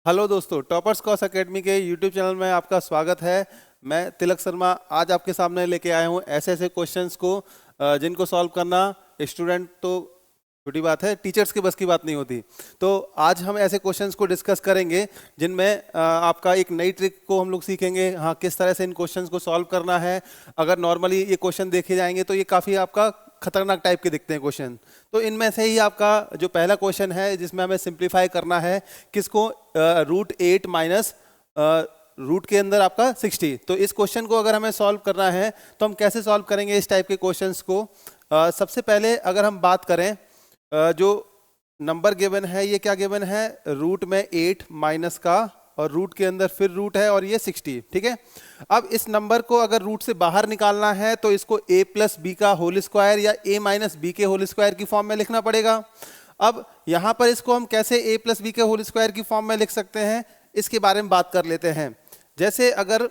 Hello दोस्तों, toppers cos academy के YouTube channel में आपका स्वागत है। मैं तिलक शर्मा आज आपके सामने लेके आया हूँ ऐसे ऐसे क्वेश्चंस को जिनको सॉल्व करना स्टूडेंट तो छोटी बात है, टीचर्स के बस की बात नहीं होती। तो आज हम ऐसे क्वेश्चंस को डिस्कस करेंगे जिनमें आपका एक नई ट्रिक को हम लोग सीखेंगे। हाँ, किस तरह से इन क्वेश्चंस को सॉल्व करना है। अगर नॉर्मली ये क्वेश्चन देखे जाएंगे तो ये काफ़ी आपका खतरनाक टाइप के दिखते हैं क्वेश्चन। तो इनमें से ही आपका जो पहला क्वेश्चन है जिसमें हमें सिंप्लीफाई करना है किसको, √8 माइनस रूट के अंदर आपका 60। तो इस क्वेश्चन को अगर हमें सॉल्व करना है तो हम कैसे सॉल्व करेंगे इस टाइप के क्वेश्चंस को। सबसे पहले अगर हम बात करें जो नंबर गिवन है, ये क्या गिवन है, रूट में 8 माइनस का और रूट के अंदर फिर रूट है और ये 60। ठीक है, अब इस नंबर को अगर रूट से बाहर निकालना है तो इसको a प्लस बी का होल स्क्वायर या a माइनस बी के होल स्क्वायर की फॉर्म में लिखना पड़ेगा। अब यहां पर इसको हम कैसे a प्लस बी के होल स्क्वायर की फॉर्म में लिख सकते हैं, इसके बारे में बात कर लेते हैं। जैसे अगर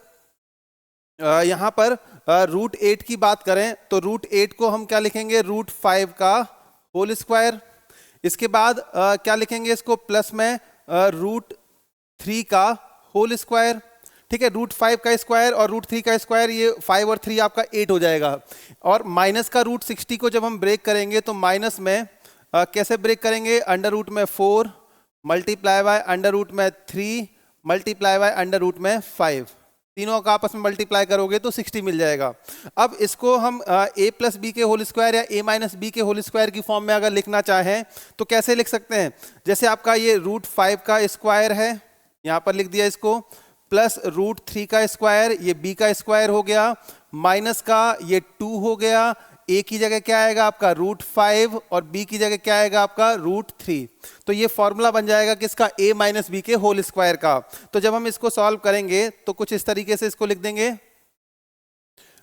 यहां पर √8 की बात करें तो √8 को हम क्या लिखेंगे, √5 का होल स्क्वायर। इसके बाद क्या लिखेंगे इसको, प्लस में √3 का होल स्क्वायर। ठीक है, √5 का स्क्वायर और √3 का स्क्वायर, ये 5 और 3 आपका 8 हो जाएगा। और माइनस का √60 को जब हम ब्रेक करेंगे तो माइनस में कैसे ब्रेक करेंगे, अंडर रूट में 4 मल्टीप्लाई बाय अंडर रूट में 3 मल्टीप्लाई बाय अंडर रूट में 5, तीनों का आपस में मल्टीप्लाई करोगे तो 60 मिल जाएगा। अब इसको हम a प्लस बी के होल स्क्वायर या a माइनस बी के होल स्क्वायर की फॉर्म में अगर लिखना चाहें तो कैसे लिख सकते हैं। जैसे आपका ये √5 का स्क्वायर है, यहाँ पर लिख दिया इसको, प्लस √3 का स्क्वायर, ये b का स्क्वायर हो गया, माइनस का ये 2 हो गया। a की जगह क्या आएगा आपका √5 और b की जगह क्या आएगा आपका √3। तो ये फॉर्मूला बन जाएगा किसका, a माइनस बी के होल स्क्वायर का। तो जब हम इसको सॉल्व करेंगे तो कुछ इस तरीके से इसको लिख देंगे,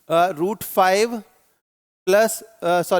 √5 प्लस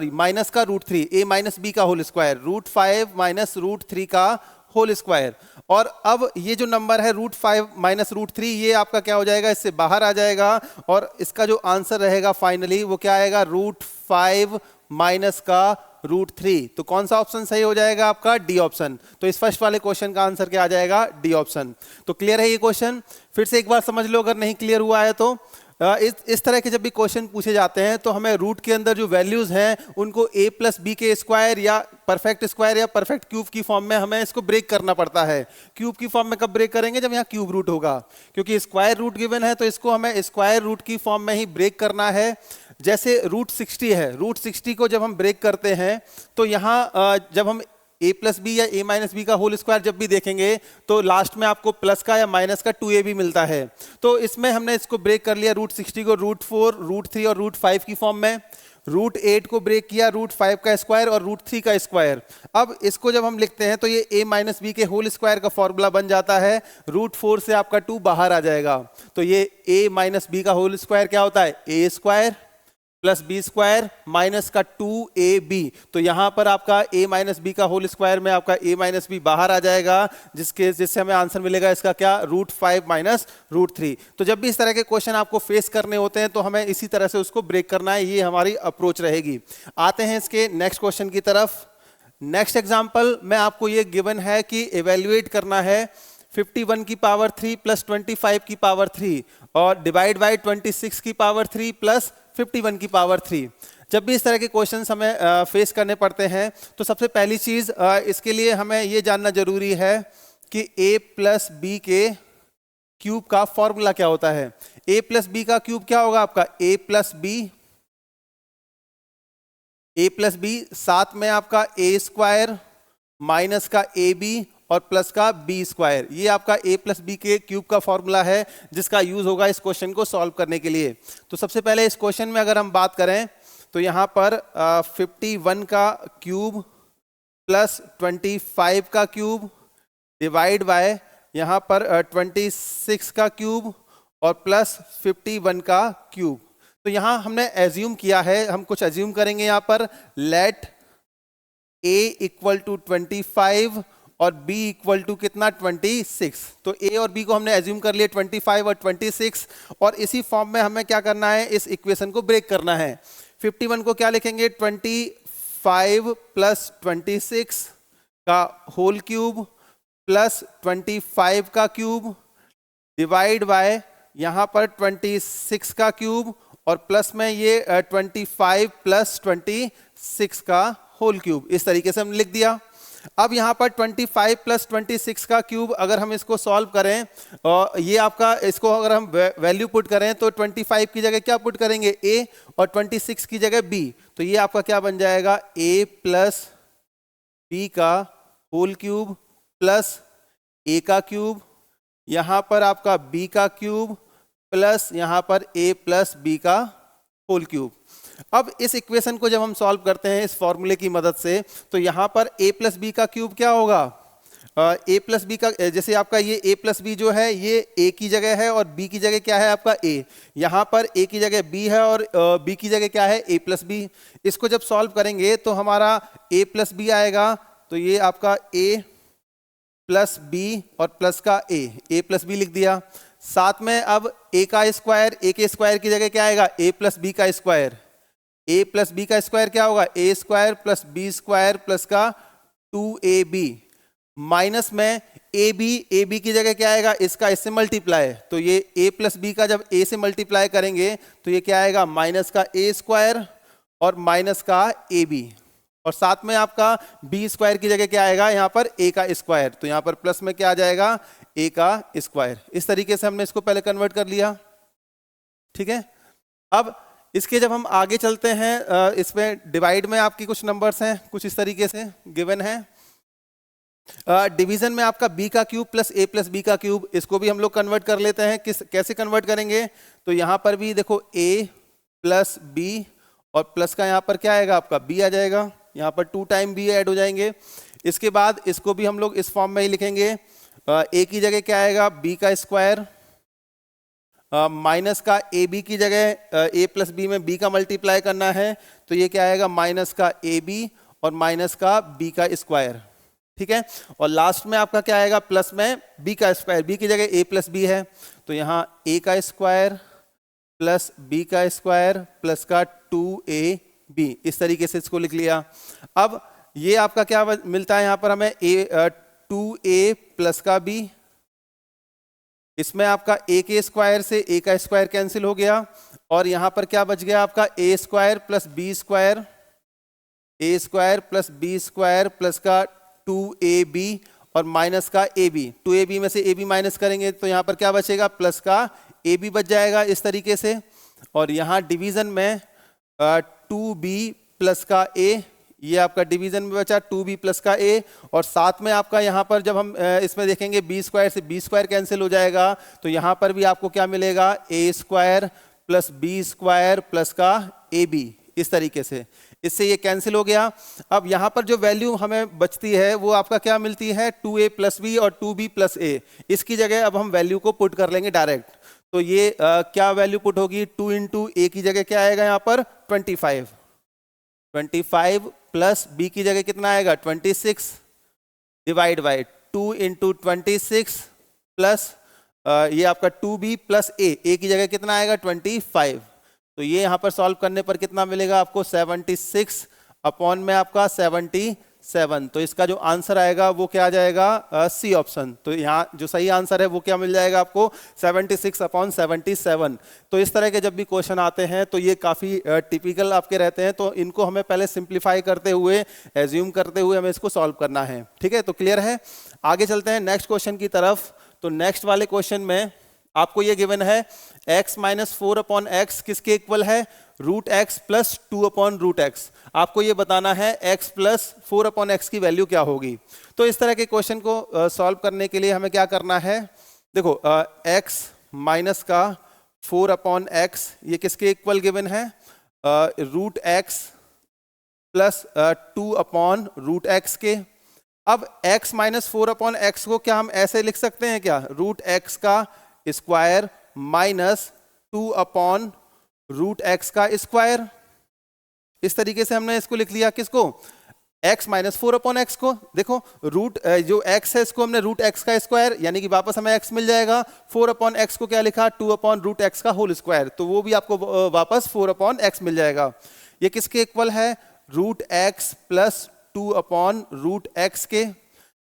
माइनस का √3, a माइनस बी का होल स्क्वायर, √5 माइनस √3 का होल स्क्वायर। और अब ये जो नंबर है √5 माइनस √3, ये आपका क्या हो जाएगा, इससे बाहर आ जाएगा और इसका जो आंसर रहेगा फाइनली वो क्या आएगा, √5 माइनस का √3। तो कौन सा ऑप्शन सही हो जाएगा आपका, डी ऑप्शन। तो इस फर्स्ट वाले क्वेश्चन का आंसर क्या आ जाएगा, डी ऑप्शन। तो क्लियर है ये क्वेश्चन, फिर से एक बार समझ लो अगर नहीं क्लियर हुआ है तो। इस तरह के जब भी क्वेश्चन पूछे जाते हैं तो हमें रूट के अंदर जो वैल्यूज हैं उनको a प्लस बी के स्क्वायर या परफेक्ट स्क्वायर या परफेक्ट क्यूब की फॉर्म में हमें इसको ब्रेक करना पड़ता है। क्यूब की फॉर्म में कब ब्रेक करेंगे, जब यहाँ क्यूब रूट होगा, क्योंकि स्क्वायर रूट गिवन है तो इसको हमें स्क्वायर रूट की फॉर्म में ही ब्रेक करना है। जैसे √60 है, √60 को जब हम ब्रेक करते हैं तो यहाँ जब हम a प्लस बी या a माइनस बी का होल स्क्वायर जब भी देखेंगे तो लास्ट में आपको प्लस का या माइनस का 2a भी मिलता है। तो इसमें हमने इसको ब्रेक कर लिया, √60 को √4, √3 और √5 की फॉर्म में, √8 को ब्रेक किया, √5 का स्क्वायर और √3 का स्क्वायर। अब इसको जब हम लिखते हैं तो ये a माइनस बी के होल स्क्वायर का फॉर्मूला बन जाता है, √4 से आपका 2 बाहर आ जाएगा। तो ये a माइनस बी का होल स्क्वायर क्या होता है, a square plus b square minus का 2ab। तो यहां पर आपका a माइनस बी का होल स्क्वायर में आपका a माइनस बी बाहर आ जाएगा, जिससे हमें आंसर मिलेगा इसका क्या, √5 माइनस √3। तो जब भी इस तरह के क्वेश्चन आपको फेस करने होते हैं तो हमें इसी तरह से उसको ब्रेक करना है, ये हमारी अप्रोच रहेगी। आते हैं इसके नेक्स्ट क्वेश्चन की तरफ। नेक्स्ट एग्जाम्पल में आपको ये गिवन है कि इवेल्युएट करना है 51 की पावर 3 प्लस 25 की पावर 3 और डिवाइड बाई 26 की पावर 3 प्लस 51 की पावर 3। जब भी इस तरह के क्वेश्चंस हमें फेस करने पड़ते हैं तो सबसे पहली चीज इसके लिए हमें ये जानना जरूरी है कि a प्लस बी के क्यूब का फॉर्मूला क्या होता है। a प्लस बी का क्यूब क्या होगा आपका, a प्लस बी, साथ में आपका a स्क्वायर माइनस का ab और प्लस का बी स्क्वायर। ये आपका a प्लस बी के क्यूब का फॉर्मूला है जिसका यूज होगा इस क्वेश्चन को सॉल्व करने के लिए। तो सबसे पहले इस क्वेश्चन में अगर हम बात करें तो यहाँ पर 51 का क्यूब प्लस 25 का क्यूब डिवाइड बाय यहाँ पर 26 का क्यूब और प्लस 51 का क्यूब। तो यहाँ हमने एज्यूम किया है, हम कुछ एज्यूम करेंगे यहाँ पर, लेट a इक्वल टू 25 और b इक्वल टू कितना, 26। तो a और b को हमने एज्यूम कर लिया 25 और 26, और इसी फॉर्म में हमें क्या करना है, इस इक्वेशन को ब्रेक करना है। 51 को क्या लिखेंगे, 25 प्लस 26 का होल क्यूब प्लस 25 का क्यूब डिवाइड बाय यहाँ पर 26 का क्यूब और प्लस में ये 25 प्लस 26 का होल क्यूब, इस तरीके से हमने लिख दिया। अब यहाँ पर 25 प्लस 26 का क्यूब अगर हम इसको सॉल्व करें और ये आपका इसको अगर हम वैल्यू पुट करें तो 25 की जगह क्या पुट करेंगे a और 26 की जगह b, तो ये आपका क्या बन जाएगा a प्लस b का होल क्यूब प्लस a का क्यूब, यहाँ पर आपका b का क्यूब प्लस यहाँ पर a प्लस b का होल क्यूब। अब इस इक्वेशन को जब हम सॉल्व करते हैं इस फॉर्मूले की मदद से तो यहाँ पर a प्लस बी का क्यूब क्या होगा, a प्लस बी का, जैसे आपका ये a प्लस बी जो है ये a की जगह है और b की जगह क्या है आपका a, यहाँ पर a की जगह b है और b की जगह क्या है a प्लस बी। इसको जब सॉल्व करेंगे तो हमारा a प्लस बी आएगा, तो ये आपका a प्लस बी और प्लस का a प्लस बी लिख दिया। साथ में अब a का स्क्वायर, a के स्क्वायर की जगह क्या आएगा a प्लस बी का स्क्वायर, a प्लस बी का स्क्वायर क्या होगा a square plus b square plus का 2ab माइनस में ab की जगह क्या आएगा इसका इससे मल्टीप्लाई, तो ये a प्लस बी का जब a से मल्टीप्लाई करेंगे तो ये क्या आएगा माइनस का a स्क्वायर और माइनस का ab और साथ में आपका b स्क्वायर की जगह क्या आएगा यहाँ पर a का स्क्वायर, तो यहाँ पर प्लस में क्या आ जाएगा a का स्क्वायर। इस तरीके से हमने इसको पहले कन्वर्ट कर लिया, ठीक है। अब इसके जब हम आगे चलते हैं इसमें डिवाइड में आपकी कुछ नंबर्स हैं कुछ इस तरीके से गिवन है। डिवीजन में आपका b का cube plus a plus b का क्यूब, इसको भी हम लोग कन्वर्ट कर लेते हैं। कैसे कन्वर्ट करेंगे, तो यहाँ पर भी देखो a प्लस बी और प्लस का यहाँ पर क्या आएगा आपका b आ जाएगा, यहाँ पर 2 टाइम b ऐड हो जाएंगे। इसके बाद इसको भी हम लोग इस फॉर्म में ही लिखेंगे, a की जगह क्या आएगा b का स्क्वायर माइनस का ए बी की जगह a प्लस बी में b का मल्टीप्लाई करना है, तो ये क्या आएगा माइनस का ए बी और माइनस का b का स्क्वायर, ठीक है। और लास्ट में आपका क्या आएगा प्लस में b का स्क्वायर, b की जगह a प्लस बी है तो यहाँ a का स्क्वायर प्लस b का स्क्वायर प्लस का 2ab, इस तरीके से इसको लिख लिया। अब ये आपका क्या मिलता है यहाँ पर हमें 2a प्लस का b, इसमें आपका a के स्क्वायर से a का स्क्वायर कैंसिल हो गया और यहाँ पर क्या बच गया आपका a square plus b square, a square plus b square plus का 2ab और माइनस का ab, 2ab में से ab माइनस करेंगे तो यहाँ पर क्या बचेगा प्लस का ab बच जाएगा इस तरीके से। और यहाँ डिवीजन में 2b प्लस का a, ये आपका डिवीजन में बचा 2b प्लस का a और साथ में आपका यहाँ पर जब हम इसमें देखेंगे b स्क्वायर से b स्क्वायर कैंसिल हो जाएगा तो यहाँ पर भी आपको क्या मिलेगा a square plus b square plus का ab, इस तरीके से इससे ये कैंसिल हो गया। अब यहाँ पर जो वैल्यू हमें बचती है वो आपका क्या मिलती है 2a प्लस बी और 2b प्लस a, इसकी जगह अब हम वैल्यू को पुट कर लेंगे डायरेक्ट। तो ये क्या वैल्यू पुट होगी 2 इंटू ए की जगह क्या आएगा यहाँ पर 25 प्लस b की जगह कितना आएगा 26 डिवाइड बाई 2 इंटू 26 प्लस ये आपका 2b प्लस a की जगह कितना आएगा 25, तो ये यहाँ पर सॉल्व करने पर कितना मिलेगा आपको 76 अपॉन में आपका 77, तो इसका जो आंसर आएगा वो क्या आ जाएगा सी ऑप्शन। तो यहाँ जो सही आंसर है वो क्या मिल जाएगा आपको 76 अपॉन 77। तो इस तरह के जब भी क्वेश्चन आते हैं तो ये काफ़ी टिपिकल आपके रहते हैं, तो इनको हमें पहले सिंप्लीफाई करते हुए एज्यूम करते हुए हमें इसको सॉल्व करना है, ठीक है। तो क्लियर है, आगे चलते हैं नेक्स्ट क्वेश्चन की तरफ। तो नेक्स्ट वाले क्वेश्चन में आपको ये गिवन है x माइनस 4 अपॉन एक्स किसके इक्वल है root x plus 2 upon root x. आपको ये बताना है x प्लस 4 अपॉन एक्स की वैल्यू क्या होगी। तो इस तरह के क्वेश्चन को सॉल्व करने के लिए हमें क्या करना है, देखो x माइनस का 4 अपॉन एक्स ये किसके इक्वल गिवन है root x plus 2 upon root x के। अब x माइनस 4 अपॉन एक्स को क्या हम ऐसे लिख सकते हैं क्या रूट एक्स का square minus 2 upon root x का स्क्वायर, इस तरीके से हमने इसको लिख लिया। किसको x माइनस 4 अपॉन एक्स को, देखो रूट जो x है इसको हमने रूट एक्स का स्क्वायर यानी कि वापस हमें x मिल जाएगा। 4 अपॉन एक्स को क्या लिखा 2 अपॉन रूट एक्स का होल स्क्वायर, तो वो भी आपको वापस 4 अपॉन एक्स मिल जाएगा। ये किसके इक्वल है root x plus 2 upon root x के।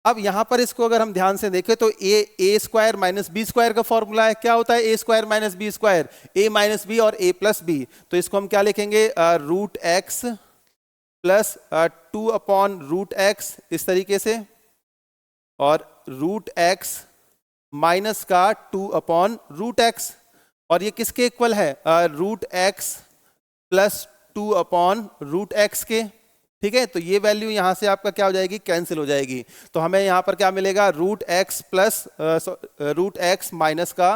अब यहां पर इसको अगर हम ध्यान से देखें तो a square minus b square का फॉर्मूला है, क्या होता है a square minus b square, a minus b और ए प्लस बी। तो इसको हम क्या लिखेंगे, root x plus 2 upon root x इस तरीके से, और रूट एक्स माइनस का 2 अपॉन रूट एक्स, और ये किसके इक्वल है, root x plus 2 upon root x के। ठीक है, तो ये वैल्यू यहां से आपका क्या हो जाएगी, कैंसिल हो जाएगी। तो हमें यहां पर क्या मिलेगा, root x plus root x minus का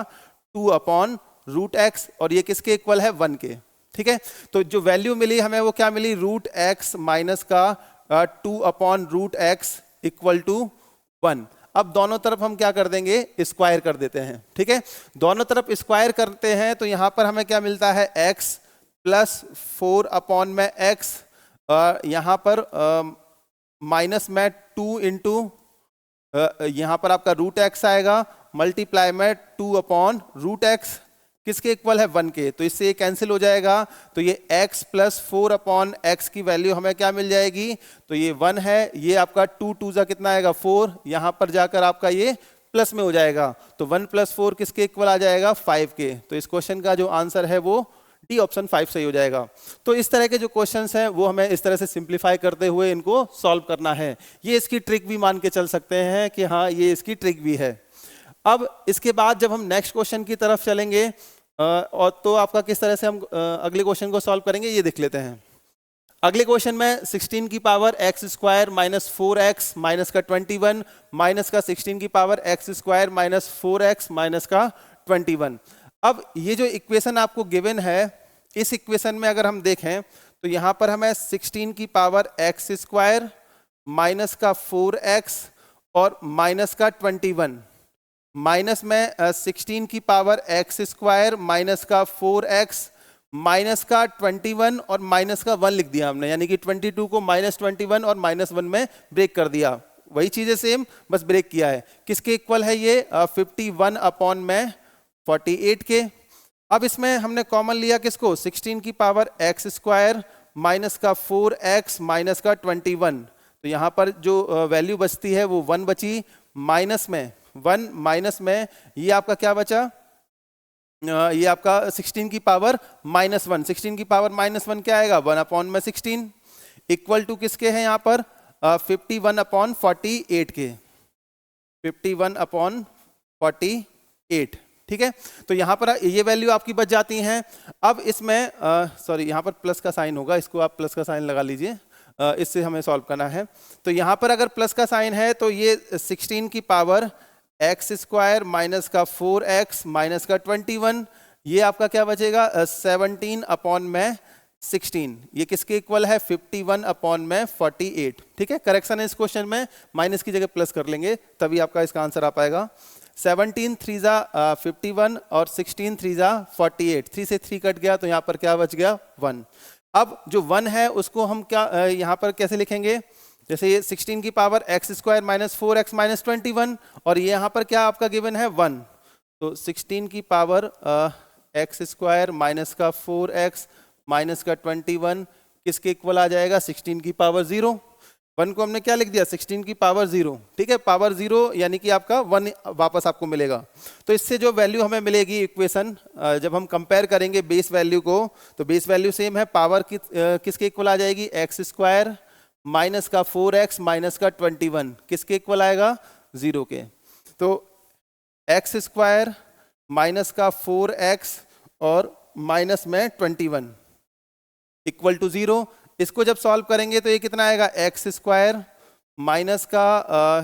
2 अपॉन रूट एक्स, और ये किसके इक्वल है, 1 के। ठीक है, तो जो वैल्यू मिली हमें वो क्या मिली, रूट एक्स माइनस का 2 upon root x equal to 1। अब दोनों तरफ हम क्या कर देंगे, स्क्वायर कर देते हैं। ठीक है, दोनों तरफ स्क्वायर करते हैं तो यहां पर हमें क्या मिलता है, x प्लस 4 अपॉन में x, यहां पर माइनस में 2 इंटू यहां पर आपका रूट एक्स आएगा, मल्टीप्लाई में 2 अपॉन रूट एक्स, किसके इक्वल है, 1 के। तो इससे ये कैंसिल हो जाएगा, तो ये x प्लस 4 अपॉन एक्स की वैल्यू हमें क्या मिल जाएगी, तो ये 1 है, ये आपका 2 2 जा कितना आएगा 4, यहां पर जाकर आपका ये प्लस में हो जाएगा, तो 1 प्लस 4 किसके इक्वल आ जाएगा, 5 के। तो इस क्वेश्चन का जो आंसर है वो डी ऑप्शन 5 सही हो जाएगा। तो इस तरह के जो क्वेश्चंस हैं वो हमें इस तरह से सिंप्लीफाई करते हुए इनको सॉल्व करना है। ये इसकी ट्रिक भी मान के चल सकते हैं कि हाँ ये इसकी ट्रिक भी है। अब इसके बाद जब हम नेक्स्ट क्वेश्चन की तरफ चलेंगे और तो आपका किस तरह से हम अगले क्वेश्चन को सॉल्व करेंगे ये देख लेते हैं। अगले क्वेश्चन में 16 की power x square minus 4x minus का 21 माइनस का 16 की power x square minus 4x minus का 21। अब ये जो इक्वेशन आपको गिवन है, इस इक्वेशन में अगर हम देखें तो यहाँ पर हमें 16 की पावर एक्स स्क्वायर माइनस का 4x और माइनस का 21, माइनस में 16 की पावर एक्स स्क्वायर माइनस का 4x माइनस का 21 और माइनस का 1 लिख दिया हमने, यानी कि 22 को माइनस 21 और माइनस 1 में ब्रेक कर दिया। वही चीजें सेम, बस ब्रेक किया है। किसके इक्वल है ये, 51 अपॉन में 48 के। अब इसमें हमने कॉमन लिया किसको, 16 की पावर एक्स स्क्वायर माइनस का 4x माइनस का 21, तो यहाँ पर जो वैल्यू बचती है वो 1 बची, माइनस में 1 माइनस में ये आपका क्या बचा, ये आपका 16 की पावर माइनस 1, 16 की पावर माइनस 1 क्या आएगा, 1 अपॉन में 16 इक्वल टू किसके हैं यहाँ पर 51 अपॉन 48 के, 51 अपॉन 48। ठीक है, तो यहाँ पर ये वैल्यू आपकी बच जाती हैं। अब इसमें सॉरी यहाँ पर प्लस का साइन होगा, इसको आप प्लस का साइन लगा लीजिए, इससे हमें सॉल्व करना है। तो यहाँ पर अगर प्लस का साइन है तो ये 16 की पावर एक्स स्क्वायर माइनस का 4x माइनस का 21, ये आपका क्या बचेगा 17 अपॉन में 16, ये किसके इक्वल है 51 अपॉन में 48। ठीक है, करेक्शन है इस क्वेश्चन में, माइनस की जगह प्लस कर लेंगे तभी आपका इसका आंसर आ पाएगा। 17 3 जा 51 और 16 3 जा 48, 3 से 3 कट गया तो यहाँ पर क्या बच गया 1। अब जो 1 है उसको हम क्या यहाँ पर कैसे लिखेंगे, जैसे ये 16 की power x square minus 4x minus 21 और ये यहाँ पर क्या आपका गिवन है 1, तो 16 की पावर एक्स स्क्वायर माइनस का 4x माइनस का 21 किसके इक्वल आ जाएगा 16 की पावर 0। 1 को हमने क्या लिख दिया 16 की पावर 0। ठीक है, पावर 0 यानी कि आपका 1 वापस आपको मिलेगा। तो इससे जो वैल्यू हमें मिलेगी इक्वेशन जब हम कंपेयर करेंगे बेस वैल्यू को, तो बेस वैल्यू सेम है, पावर किसके इक्वल आ जाएगी एक्स स्क्वायर माइनस का 4x माइनस का 21 किसके इक्वल आएगा 0 के। तो एक्स स्क्वायर माइनस का 4x और माइनस में 21 इक्वल टू 0। इसको जब सॉल्व करेंगे तो ये कितना आएगा एक्स स्क्वायर माइनस का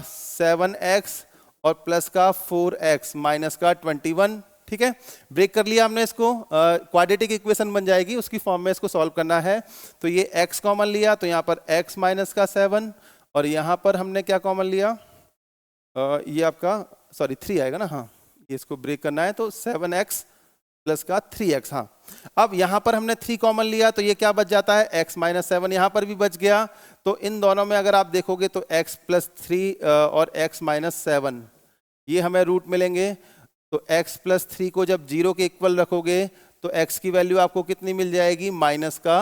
7x और प्लस का 4x माइनस का 21। ठीक है, ब्रेक कर लिया हमने इसको, क्वाड्रेटिक इक्वेशन बन जाएगी, उसकी फॉर्म में इसको सॉल्व करना है। तो ये x कॉमन लिया तो यहाँ पर x माइनस का 7 और यहाँ पर हमने क्या कॉमन लिया, ये आपका सॉरी 3 आएगा ना, हाँ ये इसको ब्रेक करना है, तो 7x प्लस का 3x। हाँ, अब यहाँ पर हमने 3 कॉमन लिया तो ये क्या बच जाता है x माइनस 7, यहाँ पर भी बच गया। तो इन दोनों में अगर आप देखोगे तो x प्लस 3 और x माइनस 7 ये हमें रूट मिलेंगे। तो x प्लस 3 को जब 0 के इक्वल रखोगे तो x की वैल्यू आपको कितनी मिल जाएगी माइनस का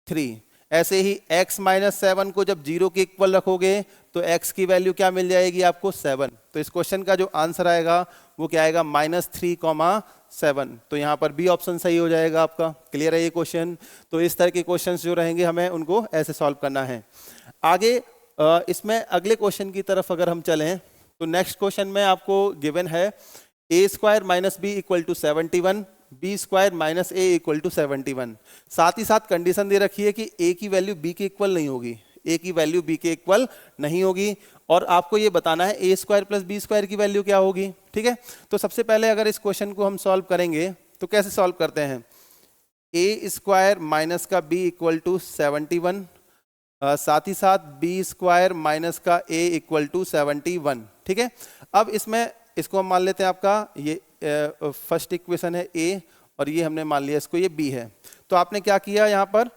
3। ऐसे ही x माइनस 7 को जब 0 के इक्वल रखोगे तो x की वैल्यू क्या मिल जाएगी आपको 7। तो इस क्वेश्चन का जो आंसर आएगा वो क्या आएगा -3,7। तो यहाँ पर बी ऑप्शन सही हो जाएगा आपका। क्लियर है ये क्वेश्चन? तो इस तरह के क्वेश्चंस जो रहेंगे हमें उनको ऐसे सॉल्व करना है। आगे इसमें अगले क्वेश्चन की तरफ अगर हम चलें तो नेक्स्ट क्वेश्चन में आपको गिवन है a square minus b equal to 71, b square minus a equal to 71। साथ ही साथ कंडीशन दे रखी है कि a की वैल्यू b के इक्वल नहीं होगी, a की वैल्यू b के इक्वल नहीं होगी, और आपको ये बताना है a square plus b square की वैल्यू क्या होगी। ठीक है, तो सबसे पहले अगर इस क्वेश्चन को हम सॉल्व करेंगे तो कैसे सॉल्व करते हैं। a स्क्वायर माइनस का b इक्वल टू 71, साथ ही साथ बी स्क्वायर माइनस का a इक्वल टू 71। ठीक है, अब इसमें इसको हम मान लेते हैं आपका ये फर्स्ट इक्वेशन है a और ये हमने मान लिया इसको ये b है। तो आपने क्या किया यहाँ पर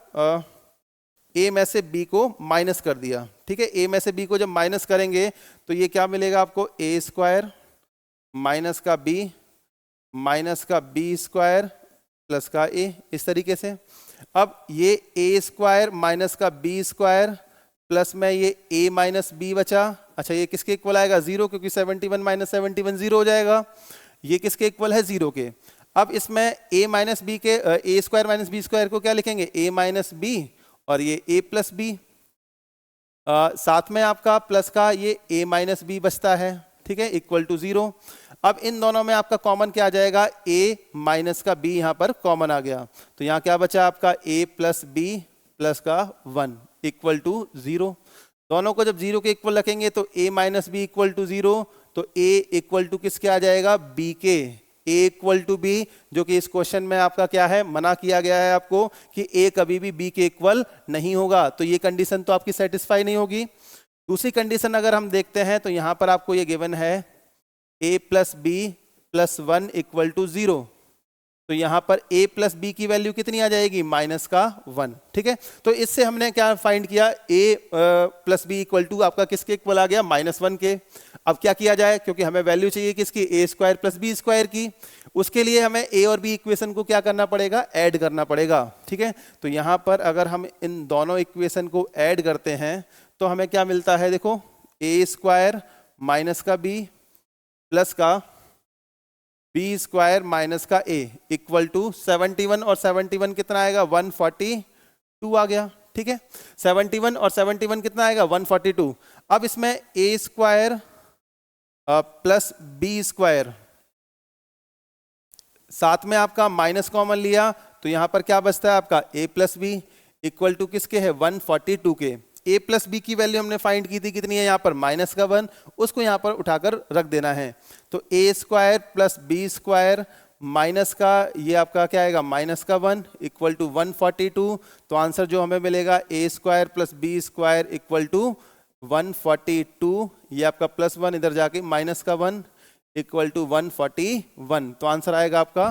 a में से b को माइनस कर दिया। ठीक है, a में से b को जब माइनस करेंगे तो ये क्या मिलेगा आपको a स्क्वायर माइनस का b स्क्वायर प्लस का a, इस तरीके से। अब ये a स्क्वायर माइनस का b स्क्वायर प्लस में ये a माइनस b बचा। अच्छा, ये किसके इक्वल आएगा 0, क्योंकि 71 माइनस 71 0 हो जाएगा। ये किसके इक्वल है 0 के। अब इसमें a माइनस बी के a square minus b square को क्या लिखेंगे a माइनस बी, और ये a प्लस बी, साथ में आपका प्लस का ये a माइनस बी बचता है। ठीक है, इक्वल टू 0। अब इन दोनों में आपका कॉमन क्या आ जाएगा, a माइनस का b यहाँ पर कॉमन आ गया। तो यहाँ क्या बचा आपका a प्लस बी प्लस का 1 इक्वल टू 0। दोनों को जब 0 के इक्वल रखेंगे तो a minus b equal to 0, तो a इक्वल टू किसके आ जाएगा b के, a इक्वल टू b, जो कि इस क्वेश्चन में आपका क्या है मना किया गया है आपको कि a कभी भी b के इक्वल नहीं होगा। तो ये कंडीशन तो आपकी सेटिस्फाई नहीं होगी। दूसरी कंडीशन अगर हम देखते हैं तो यहाँ पर आपको ये गिवन है a plus b plus 1 equal to 0। तो यहाँ पर a प्लस बी की वैल्यू कितनी आ जाएगी माइनस का 1। ठीक है, तो इससे हमने क्या फाइंड किया, a plus b equal to आपका किसके इक्वल आ गया -1 के। अब क्या किया जाए, क्योंकि हमें वैल्यू चाहिए किसकी a square plus b square की, उसके लिए हमें a और b इक्वेशन को क्या करना पड़ेगा, ऐड करना पड़ेगा। ठीक है, तो यहाँ पर अगर हम इन दोनों इक्वेशन को ऐड करते हैं तो हमें क्या मिलता है, देखो a स्क्वायर माइनस का b प्लस का b स्क्वायर माइनस का a इक्वल टू 71, और 71 कितना आएगा 142 आ गया। ठीक है, 71 और 71 कितना आएगा 142। अब इसमें a square plus b square, साथ में आपका माइनस कॉमन लिया तो यहां पर क्या बचता है आपका a plus b equal to किसके है 142 के। a प्लस बी की वैल्यू हमने फाइंड की थी कितनी है यहाँ पर माइनस का 1, उसको यहाँ पर उठाकर रख देना है। तो a square plus b square minus का ये आपका क्या आएगा माइनस का 1 इक्वल टू 142। तो आंसर जो हमें मिलेगा a square plus b square equal to 142, ये आपका प्लस 1 इधर जाके माइनस का 1 इक्वल टू 141। तो आंसर आएगा आपका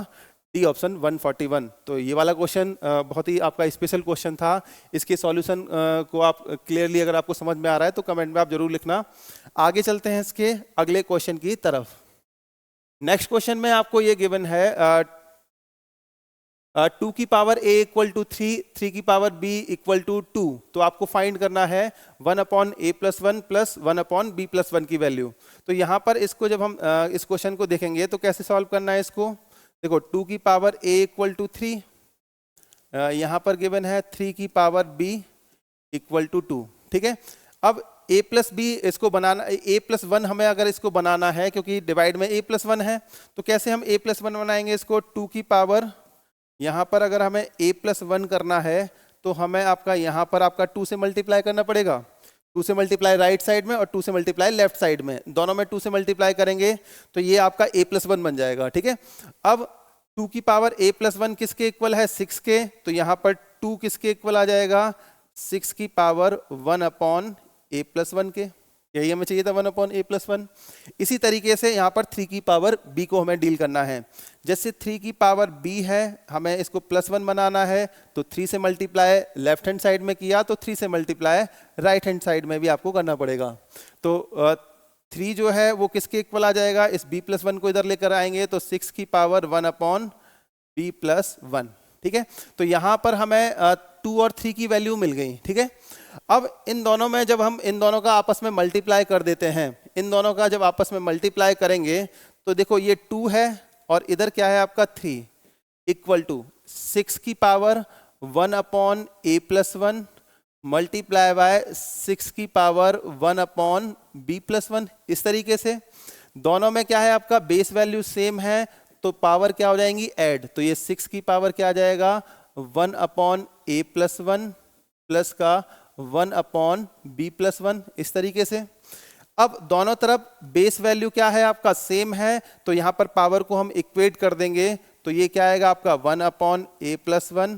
डी ऑप्शन 141। तो ये वाला क्वेश्चन बहुत ही आपका स्पेशल क्वेश्चन था। इसके सॉल्यूशन को आप क्लियरली अगर आपको समझ में आ रहा है तो कमेंट में आप जरूर लिखना। आगे चलते हैं इसके अगले क्वेश्चन की तरफ। नेक्स्ट क्वेश्चन में आपको ये गिवन है 2 की पावर a इक्वल टू 3, 3 की पावर b इक्वल टू 2। तो आपको फाइंड करना है 1 upon a plus 1 plus 1 upon b plus 1 की वैल्यू। तो यहाँ पर इसको जब हम इस क्वेश्चन को देखेंगे तो कैसे सॉल्व करना है इसको, देखो 2 की पावर a इक्वल टू 3, यहाँ पर गिवन है 3 की पावर b इक्वल टू 2। ठीक है, अब a प्लस बी इसको बनाना, a प्लस 1 हमें अगर इसको बनाना है क्योंकि डिवाइड में a प्लस 1 है, तो कैसे हम a प्लस 1 बनाएंगे इसको, 2 की पावर यहाँ पर अगर हमें a प्लस 1 करना है तो हमें आपका यहाँ पर आपका 2 से मल्टीप्लाई करना पड़ेगा। 2 से मल्टीप्लाई राइट साइड में और 2 से मल्टीप्लाई लेफ्ट साइड में, दोनों में 2 से मल्टीप्लाई करेंगे तो ये आपका a प्लस 1 बन जाएगा। ठीक है, अब 2 की पावर a प्लस 1 किसके इक्वल है 6 के, तो यहाँ पर 2 किसके इक्वल आ जाएगा 6 की पावर 1 अपॉन a प्लस 1 के, यही हमें चाहिए था 1 अपॉन a प्लस 1। इसी तरीके से यहाँ पर 3 की पावर b को हमें डील करना है। जैसे 3 की पावर b है, हमें इसको प्लस 1 बनाना है तो 3 से मल्टीप्लाई लेफ्ट हैंड साइड में किया तो 3 से मल्टीप्लाई राइट हैंड साइड में भी आपको करना पड़ेगा। तो 3 जो है वो किसके इक्वल आ जाएगा, इस b प्लस 1 को इधर लेकर आएंगे तो 6 की पावर 1 अपॉन b प्लस 1। ठीक है, तो यहाँ पर हमें 2 और 3 की वैल्यू मिल गई, ठीक है। अब इन दोनों में जब हम इन दोनों का आपस में मल्टीप्लाई कर देते हैं, इन दोनों का जब आपस में मल्टीप्लाई करेंगे तो देखो ये 2 है और इधर क्या है आपका 3, इक्वल टू 6 की power 1 upon a plus 1 multiply by 6 की पावर 1 अपॉन b प्लस 1। इस तरीके से दोनों में क्या है आपका बेस वैल्यू सेम है तो पावर क्या हो जाएंगी ऐड, तो ये 6 की पावर क्या आ जाएगा 1 अपॉन a प्लस 1 प्लस का 1 अपॉन b प्लस 1। इस तरीके से अब दोनों तरफ बेस वैल्यू क्या है आपका सेम है तो यहाँ पर पावर को हम इक्वेट कर देंगे, तो ये क्या आएगा आपका 1 upon a plus 1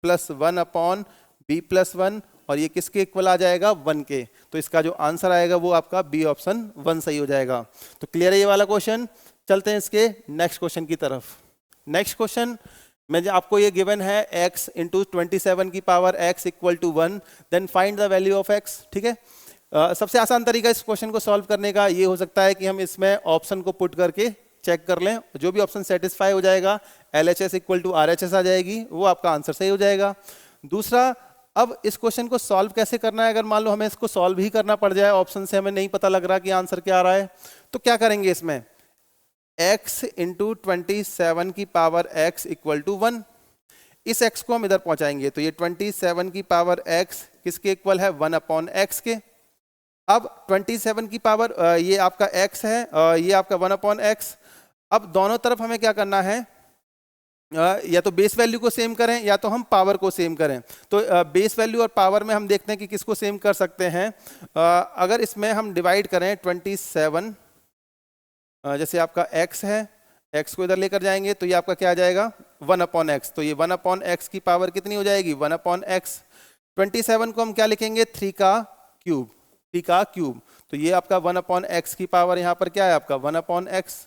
plus 1 upon b plus 1 और ये किसके इक्वल आ जाएगा 1 के। तो इसका जो आंसर आएगा वो आपका बी ऑप्शन 1 सही हो जाएगा। तो क्लियर है ये वाला क्वेश्चन। चलते हैं इसके नेक्स्ट क्वेश्चन की तरफ। नेक्स्ट क्वेश्चन में आपको ये गिवन है x इंटू 27 की power x equal to 1 then find the value of x, ठीक है। सबसे आसान तरीका इस क्वेश्चन को सॉल्व करने का ये हो सकता है कि हम इसमें ऑप्शन को पुट करके चेक कर लें, जो भी ऑप्शन सेटिस्फाई हो जाएगा LHS इक्वल टू RHS आ जाएगी, वो आपका आंसर सही हो जाएगा। दूसरा, अब इस क्वेश्चन को सॉल्व कैसे करना है, अगर मान लो हमें इसको सॉल्व ही करना पड़ जाए, ऑप्शन से हमें नहीं पता लग रहा कि आंसर क्या आ रहा है, तो क्या करेंगे इसमें x इंटू 27 की पावर x इक्वल टू 1, इस x को हम इधर पहुंचाएंगे तो ये 27 की पावर x किसके इक्वल है 1 अपॉन x के। अब 27 की पावर ये आपका x है, ये आपका 1 अपॉन x। अब दोनों तरफ हमें क्या करना है, या तो बेस वैल्यू को सेम करें या तो हम पावर को सेम करें। तो बेस वैल्यू और पावर में हम देखते हैं कि किसको सेम कर सकते हैं। अगर इसमें हम डिवाइड करें 27, जैसे आपका x है, x को इधर लेकर जाएंगे तो ये आपका क्या आ जाएगा 1 अपॉन x, तो ये 1 अपॉन x की पावर कितनी हो जाएगी 1 अपॉन x। 27 को हम क्या लिखेंगे 3 का क्यूब, 3 का क्यूब, तो ये आपका 1 अपॉन x की पावर यहाँ पर क्या है आपका 1 अपॉन x,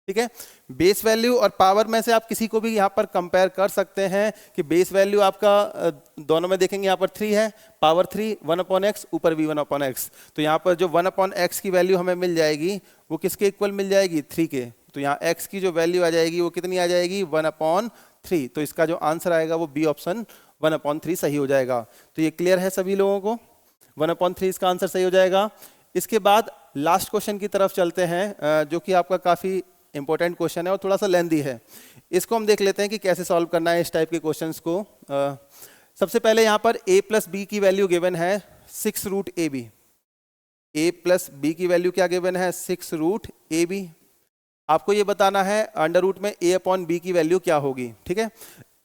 ठीक है। बेस वैल्यू और पावर में से आप किसी को भी यहाँ पर कंपेयर कर सकते हैं कि बेस वैल्यू आपका दोनों में देखेंगे यहाँ पर 3 है, पावर 3 1 अपॉन एक्स, ऊपर भी 1 अपॉन एक्स, तो यहाँ पर जो 1 अपॉन एक्स की वैल्यू हमें मिल जाएगी वो किसके इक्वल मिल जाएगी 3 के। तो यहाँ x की जो वैल्यू आ जाएगी वो कितनी आ जाएगी 1 अपॉन 3, तो इसका जो आंसर आएगा वो बी ऑप्शन 1 अपॉन 3 सही हो जाएगा। तो ये क्लियर है सभी लोगों को, 1 अपॉन 3 इसका आंसर सही हो जाएगा। इसके बाद लास्ट क्वेश्चन की तरफ चलते हैं, जो कि आपका काफ़ी इंपॉर्टेंट क्वेश्चन है और थोड़ा सा लेंदी है। इसको हम देख लेते हैं कि कैसे सॉल्व करना है इस टाइप के क्वेश्चंस को। सबसे पहले यहाँ पर a प्लस बी की वैल्यू गिवन है 6 root a b, a plus b की वैल्यू क्या गिवन है 6 रूट ए बी। आपको ये बताना है अंडर रूट में a अपॉन बी की वैल्यू क्या होगी, ठीक है।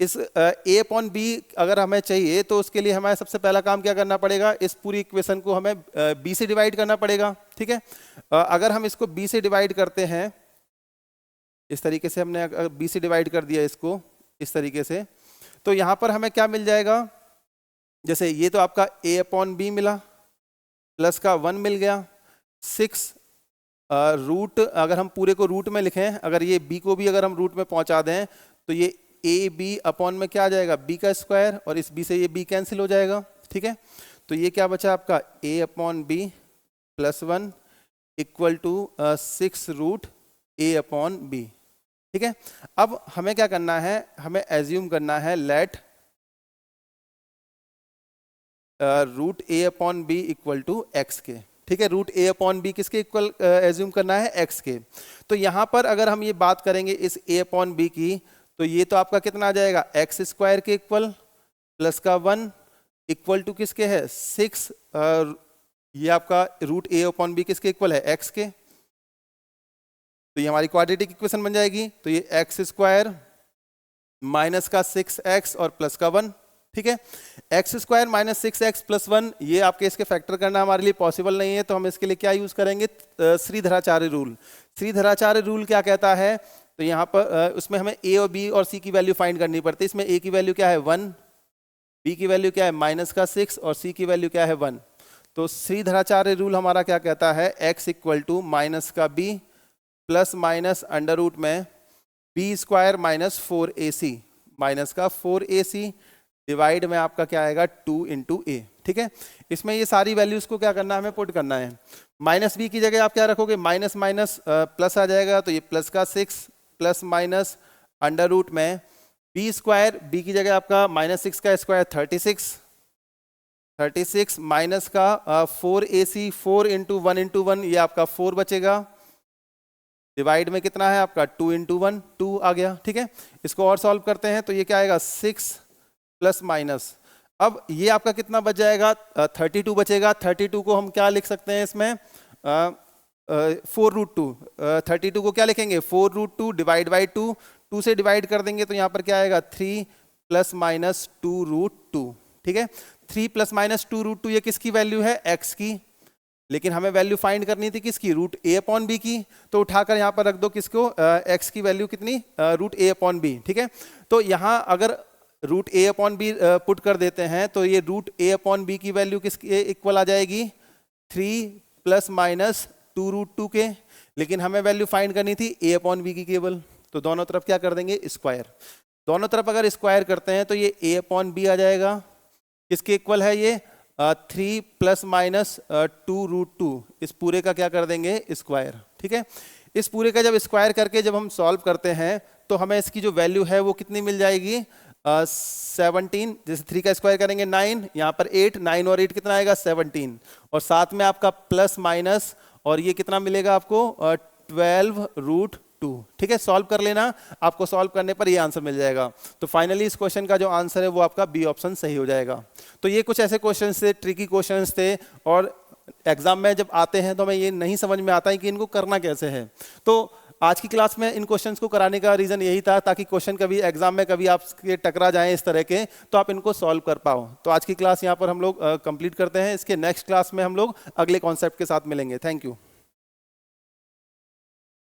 इस a अपॉन बी अगर हमें चाहिए तो उसके लिए हमें सबसे पहला काम क्या करना पड़ेगा, इस पूरी इक्वेशन को हमें b से डिवाइड करना पड़ेगा, ठीक है। अगर हम इसको b से डिवाइड करते हैं, इस तरीके से हमने b से डिवाइड कर दिया इसको इस तरीके से, तो यहाँ पर हमें क्या मिल जाएगा, जैसे ये तो आपका a अपॉन बी मिला, प्लस का 1 मिल गया, 6 रूट, अगर हम पूरे को रूट में लिखें, अगर ये b को भी अगर हम रूट में पहुंचा दें तो ये ए बी अपॉन में क्या आ जाएगा b का स्क्वायर, और इस b से ये b कैंसिल हो जाएगा, ठीक है। तो ये क्या बचा आपका a upon b plus 1 equal to 6 root a upon b, ठीक है। अब हमें क्या करना है, हमें एज्यूम करना है let root a upon b equal to x के, ठीक है। रूट a अपॉन बी किसके इक्वल एज्यूम करना है x के। तो यहाँ पर अगर हम ये बात करेंगे इस a अपॉन बी की, तो ये तो आपका कितना आ जाएगा एक्स स्क्वायर के इक्वल, प्लस का 1 इक्वल टू किसके है 6, ये आपका रूट a अपॉन बी किसके इक्वल है x के, तो ये हमारी क्वाड्रेटिक इक्वेशन बन जाएगी। तो ये एक्स स्क्वायर माइनस का 6x और प्लस का 1, ठीक है। X square minus 6x plus 1, ये आपके इसके फैक्टर करना हमारे लिए पॉसिबल नहीं है, तो हम इसके लिए क्या यूज करेंगे श्रीधराचार्य रूल। श्रीधराचार्य रूल क्या कहता है, तो यहाँ पर उसमें हमें a और b और c की वैल्यू फाइंड करनी पड़ती है। इसमें a की वैल्यू क्या है 1, b की वैल्यू क्या है माइनस का 6 और c की वैल्यू क्या है 1। तो श्रीधराचार्य रूल हमारा क्या कहता है x इक्वल टू माइनस का b plus minus under root में b square minus 4ac, minus का 4ac डिवाइड में आपका क्या आएगा 2 इंटू ए, ठीक है। इसमें ये सारी वैल्यूज को क्या करना है, हमें पुट करना है। माइनस b की जगह आप क्या रखोगे, माइनस माइनस प्लस आ जाएगा, तो ये प्लस का 6 प्लस माइनस अंडर रूट में बी स्क्वायर, बी की जगह आपका -6 का स्क्वायर 36 माइनस का 4ac, 4 इंटू 1 इंटू 1, ये आपका 4 बचेगा। डिवाइड में कितना है आपका 2 इंटू 1, 2 आ गया। ठीक है, इसको और सॉल्व करते हैं तो ये क्या आएगा 6 प्लस माइनस। अब ये आपका कितना बच जाएगा 32 बचेगा। 32 को हम क्या लिख सकते हैं इसमें 4√2। 32 को क्या लिखेंगे 4√2 डिवाइड बाई 2, 2 से डिवाइड कर देंगे तो यहाँ पर क्या आएगा 3 प्लस माइनस 2√2। ठीक है, 3 प्लस माइनस 2√2 ये किसकी वैल्यू है x की, लेकिन हमें वैल्यू फाइंड करनी थी किसकी √a/b की, तो उठाकर यहाँ पर रख दो किसको x की वैल्यू कितनी √a/b। ठीक है, तो यहाँ अगर √a/b पुट कर देते हैं तो ये √a/b की वैल्यू किसके इक्वल आ जाएगी 3 प्लस माइनस 2√2 के, लेकिन हमें वैल्यू फाइंड करनी थी a/b की केवल, तो दोनों तरफ क्या कर देंगे स्क्वायर। दोनों तरफ अगर स्क्वायर करते हैं तो ये a/b आ जाएगा, किसके इक्वल है ये 3 प्लस माइनस 2√2, इस पूरे का क्या कर देंगे स्क्वायर। ठीक है, इस पूरे का जब स्क्वायर करके जब हम सॉल्व करते हैं तो हमें इसकी जो वैल्यू है वो कितनी मिल जाएगी 17, जैसे 3 का स्क्वायर करेंगे 9, यहाँ पर 8, 9 और 8 कितना आएगा 17, और साथ में आपका प्लस माइनस, और ये कितना मिलेगा आपको 12√2। ठीक है, सॉल्व कर लेना, आपको सॉल्व करने पर ये आंसर मिल जाएगा। तो फाइनली इस क्वेश्चन का जो आंसर है वो आपका बी ऑप्शन सही हो जाएगा। तो ये कुछ ऐसे क्वेश्चंस थे, ट्रिकी क्वेश्चंस थे, और एग्जाम में जब आते हैं तो हमें ये नहीं समझ में आता है कि इनको करना कैसे है। तो आज की क्लास में इन क्वेश्चंस को कराने का रीजन यही था ताकि क्वेश्चन कभी एग्जाम में कभी आपके टकरा जाएं इस तरह के, तो आप इनको सॉल्व कर पाओ। तो आज की क्लास यहाँ पर हम लोग कंप्लीट करते हैं। इसके नेक्स्ट क्लास में हम लोग अगले कॉन्सेप्ट के साथ मिलेंगे। Thank you.